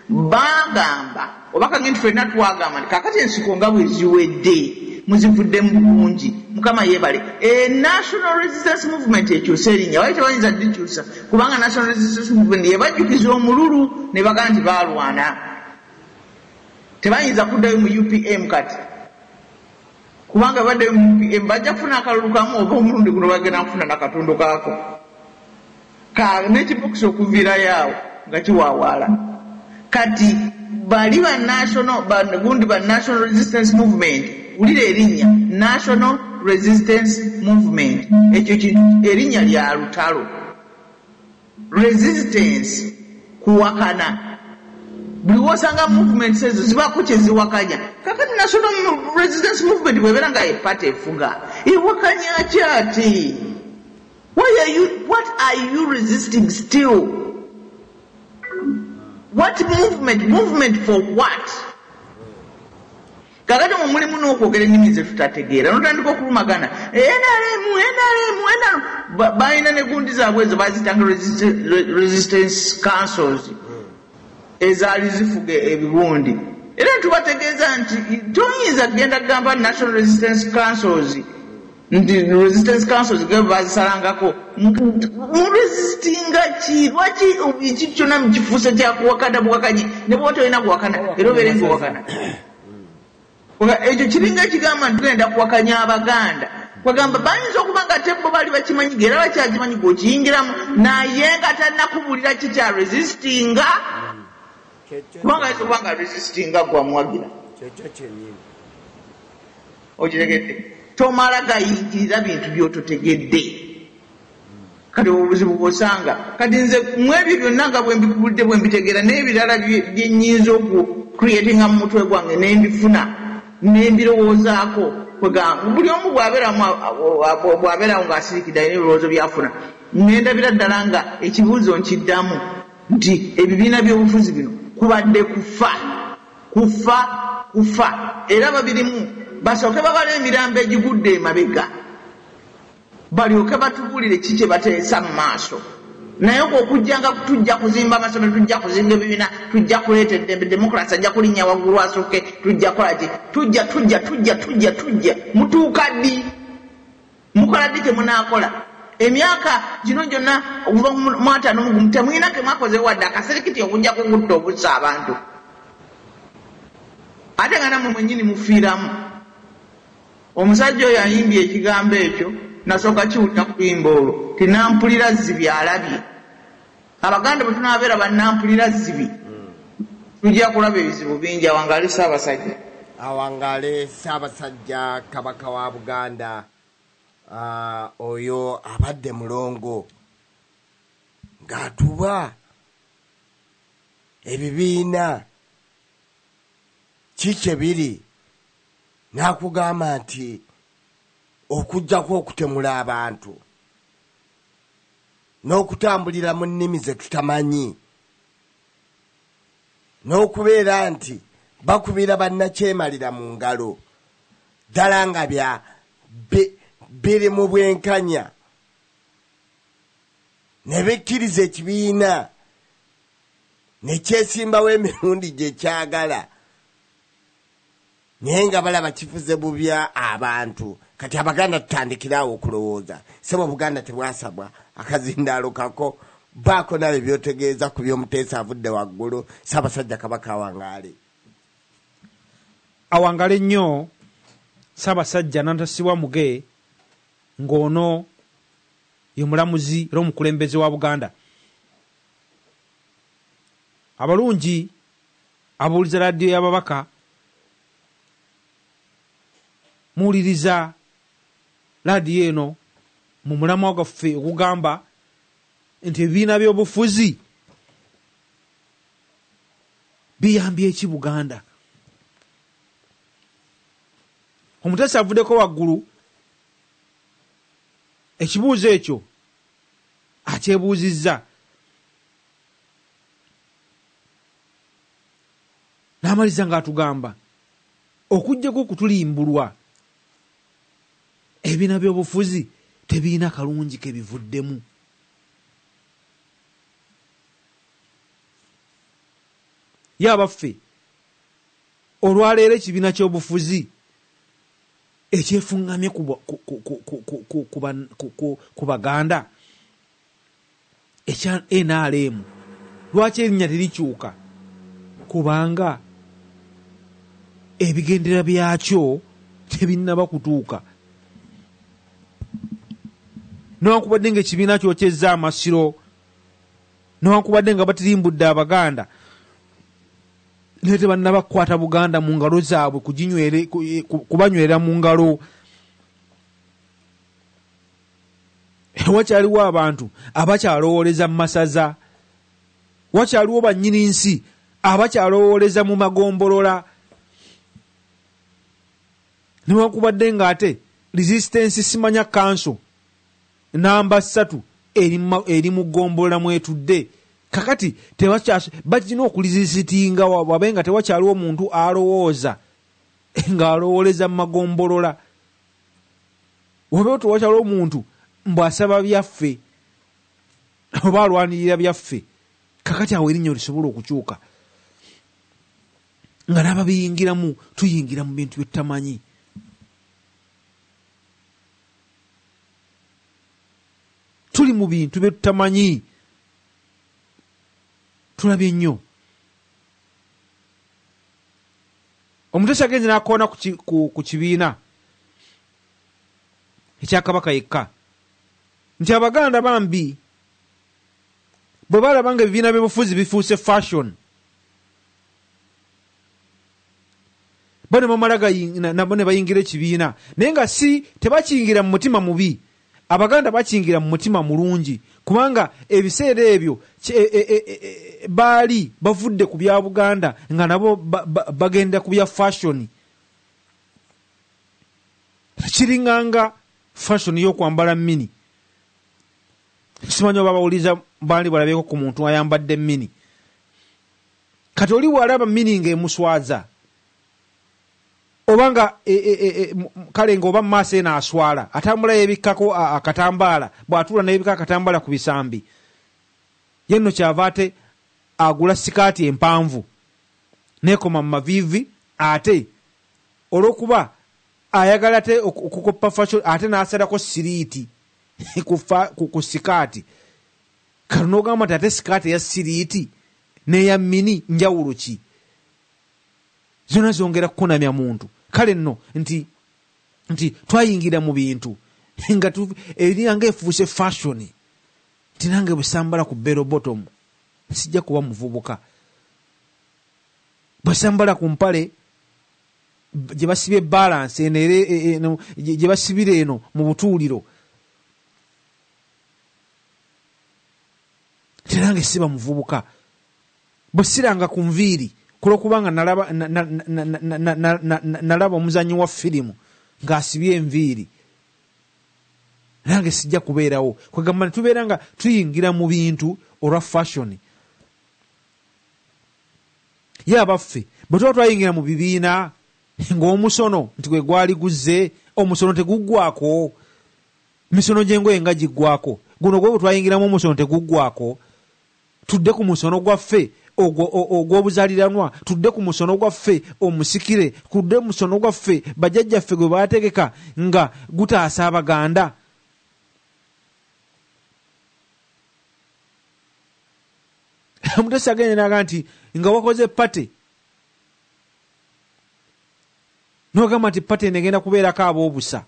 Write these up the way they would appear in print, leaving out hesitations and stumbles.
bagamba obakanga nti ffenna twagamba kakati ensiko nga bwe ziwedde muzivuddemu bulungi mukama yeebale national resistance movement ekyusa erinnya wali tewayinza dikyusa kubanga national resistance movement yebajjukiza omululu ne bagamba nti baalwana tebayinza kuddayo mu UPM kati kubanga baddayo mu UPM bajja kufuna akalulu kamu oba omulundi guno bagenda kufuna nakatondo kaako nekibokisi okuviirayo awo nga kiwaawaala kati bali gundi ba national resistance movement ulira erinnya national resistance movement ekyo kintu erinnya lya lutalo resistance kuwakana buli wosanga movement ezo zibako kyeziwakanya kakati national resistance movement bwebera nga epata efuga ewakanya kyati what are you resisting still? What movement for what? Kakati mulimu n'okwogera ennimi ze tutategeera notandika okulumagana balina ne gundi zaabwe ezo bazitanga resistance councils ezaali zifuga ebigundi era tubategeeza nti toyinza kugenda kugamba national resistance councils nti resistance councils ge bazisalangako muresistinga ki lwaki ekyo kyonna mukifuuse kyakuwakana buwakanye ne bw'oba tolina kuwakana era obeere ngaowakana ekyo kiringa kigamba nti tugenda kuwakanya abaganda kwagamba bayinza okuba nga te bo bali bakimanyi era bakyakimanyi gweokiyingiramu naye nga talinakubuulira kikya resistinga kubanga ayinza okuba nga resistinga gwamuwagira okitegedde tomala gayingirira bintu byototegedde kati obuzibu bwosanga kati nze mwebyo byonna nga bwembikubulidde bwembitegeera n'ebirala byenyinza okucreatinga mu mutwe gwange nembifuna nembirowoozaako kwegamba buli omu bwabeerawo ng'asirikidde alina ebirowoozo byafuna nendabira ddala nga ekibuuzo nkiddamu nti ebibiina by'obufuzi bino kubadde kufa era babirimu basooke babala emirambo egigudde emabega balyoke batubuulire ki kye bateesa mu maaso naye okujjanga tujja kuzimba amasomero tujja kuzimba ebibiina tujja kuleeta eddembe demokrasi ajja kulinnya waggulu asooke tujja kolaki tujja mutuuka ddi mukola ddi temunaakola emyaka gino gyonna okuva mu 55 temulina ke mwakoze wadde akaserikiti okujja kugutta obussa abantu ate nga nammwe mwennyini mufiiramu omusajja oyo ayimbye ekigambo ekyo nasooka kiwulira kuyimba olwo tinampulira zibi alabye abaganda bwe tunaabeera bannampulira zibi tujja kulaba ebizibu bingi awangale Ssaabasajja Kabaka wa Buganda oyo abadde mulongo ng'atuba ebibiina kikye biri n'akugamba nti okujjako okutemula abantu n'okutambulira mu nnimi ze tutamanyi n'okubeera nti bakubira bannakyemalira mu ngalo ddala nga biri mu bwenkanya ne bekkiriza ekibiina ne kyesimbawo emirundi gye kyagala naye nga balaba kifuze bubya abantu kati abaganda tutandikirawo okulowooza sebo Buganda tebwasabwa akazindaalo kako baako nabe byotegeeza ku by'omuteesa avudde waggulu Ssaabasajja Kabaka awangale nnyo Ssaabasajja Nantasibwa Muge ng'ono ye mulamuzi era omukulembeze wa Buganda. Abalungi abuuliza laadiyo y'ababaka muwuliriza laadiyo eno mu mulamwa gwaffe okugamba nti ebibiina by'obufuzi biyambye ki Buganda. Omuteesa avuddeko waggulu ekibuuzo ekyo akyebuuzizza n'amaliza ng'atugamba okujjako okutulimbulwa ebibiina by'obufuzi tebiina kalungi kebivuddemu. yabaffe olwaleero ekibiina ky'obufuzi ekyefungamye ku Baganda ekya NRM lwaki erinnya terikyuka? Kubanga ebigendera byakyo tebinnaba kutuuka. Newankubadde ng'ekibiina kyokyezza amasiro, newankubadde nga batirimbudde Abaganda, naye tebannaba kukwata Buganda mu ngalo zaabwe kubanywerera mu ngalo. Wakyaliwo abantu abakyalowooleza mu masaza, wakyaliwo bannyini nsi abakyalowooleza mu magombolola, newankubadde ng'ate resistance simanya council namba 3 eri mu gombolola mwetudde. Kakati bakina okulizisitinga wabe nga tewakyaliwo omuntu alowooza ng'alowooleza mu magombolola, wabeewo tewakyaliwo omuntu mbw'asaba byaffe oba alwanirira byaffe. Kakati awo erinnya lisobola okukyuka nga naba biyingiramu, tuyingira mu bintu byetamanyi. Tuli mu bintu byetamanyi, tulabye nnyo. Omutesi agenze n'akoona ku kibiina ekya Kabaka yekka nti Abaganda bambi bwe balaba nga ebibiina by'obufuzi bifuuse fashion, bo ne bamala nabo ne bayingira ekibiina, naye nga tebakiyingira mu mutima mubi. Abaganda bakingira mu mutima mulungi, kubanga ebiseera ebyo baali bavudde ku bya Buganda nga nabo bagenda ku bya fashion. Kiringanga fashion y'okwambala mini. Simanyi oba bawuliza baali balabyeko ku muntu ayambadde mini. Kati oli bw'alaba mini ng'emuswaza, obanga kale ng'oba maaso eno aswala, atambula yebikkako akatambaala, bw'atuula n'ebika akatambaala ku bisambi, ye nno kyava ate agula sikaati empanvu n'ekoma mu maviivi, ate olw'okuba ayagala ate okukoppa fashion, ate n'asalako siriiti ku sikaati. Kale n'ogamba nti ate sikaati eya siriiti n'eya mini njawulo ki? Zonna zongera kukunamya muntu. Kale nno nti twayingira mu bintu nga eringa efuuse fashion, nti nange bwe sambala ku bero bottom sijja kuba muvubuka, bwe sambala ku mpale gye basibye balance eno gye basibira eno mu butuuliro nange siba muvubuka, bwe siranga ku nviiri kulwokubanga nalaba omuzanyi wa firimu ng'asibye enviiri, nange sijja kubeerawo. Kwegamba ne tubeera nga tuyingira mu bintu olwa fashion. Ye abaffe bwe tuba twayingira mu bibiina ng'omusono nti gwe gwali guzze, omusono teguggwako. Misono gy'engoye nga giggwako, guno gwe bwe twayingiramu omusono teguggwako. Tudde ku musono gwaffe ogw'obuzaaliranwa, tudde ku musono gwaffe omusikire, tudde ku musono gwaffe bajjajjaffe gwe baategeka nga gutaasa Abaganda. Omutesi agenda n'agamba nti nga wakoze pate n'ogamba nti pate negenda kubeerako ab'obusa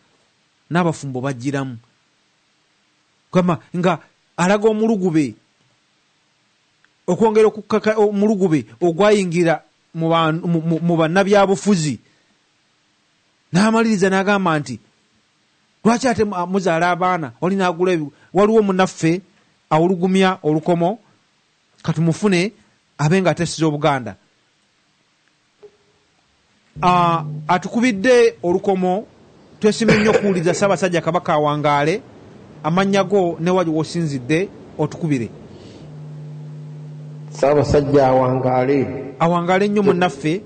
n'abafumbo bajjiramu, gamba nga alaga omulugube, okwongera okukaka omulugube ogwayingira mu bannabyabufuzi, n'amaliriza n'agamba nti lwaki ate muzaala abaana oli n'agula waliwo munaffe awulugumya olukomo katumufune abe nga atesiza Obuganda. Atukubidde olukomo, twesimye nnyo okuwuliza Ssaabasajja Kabaka awangaale, amannya go ne wali wosinzidde otukubire. Ssaabasajja awangaale nnyo munnaffe,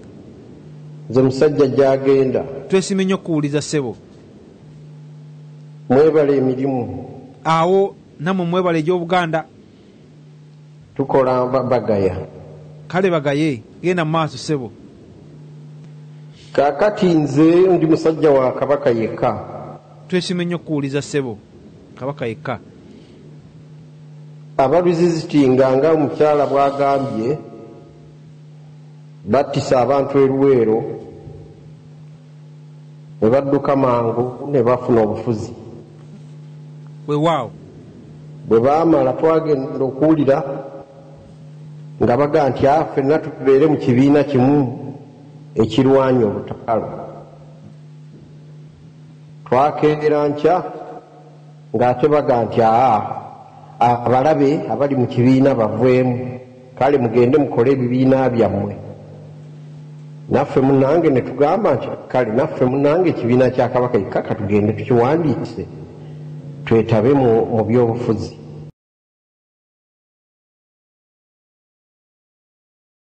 nze musajja gy'agenda. Twesimye nnyo okuwuliza ssebo. Mwebale emirimu. Awo nammwe mwebale egy'Obuganda. Tukola bagaya. kale bagaye genda mu maaso ssebo. Kaakati nze ndi musajja wa Kabaka yekka. Twesiima nnyo okuwuliza ssebo, Kabaka yekka. Ababizizitinga nga omukyala bw'agambye battisa abantu e Luweero ne badduka mangu ne bafuna obufuzi. Weewaawo. Bwe baamala twagenda okuwulira nga baga nti ffenna tubeere mu kibiina kimu ekirwanya olutalo. Twakeera nkya ng'ate baga nti abalabe abali mu kibiina baveemu, kale mugende mukole ebibiina byammwe. Naffe munnange ne tugamba nti kale naffe munnange ekibiina kya Kabaka yekka katugende tukiwandiikise twetabe mu byobufuzi.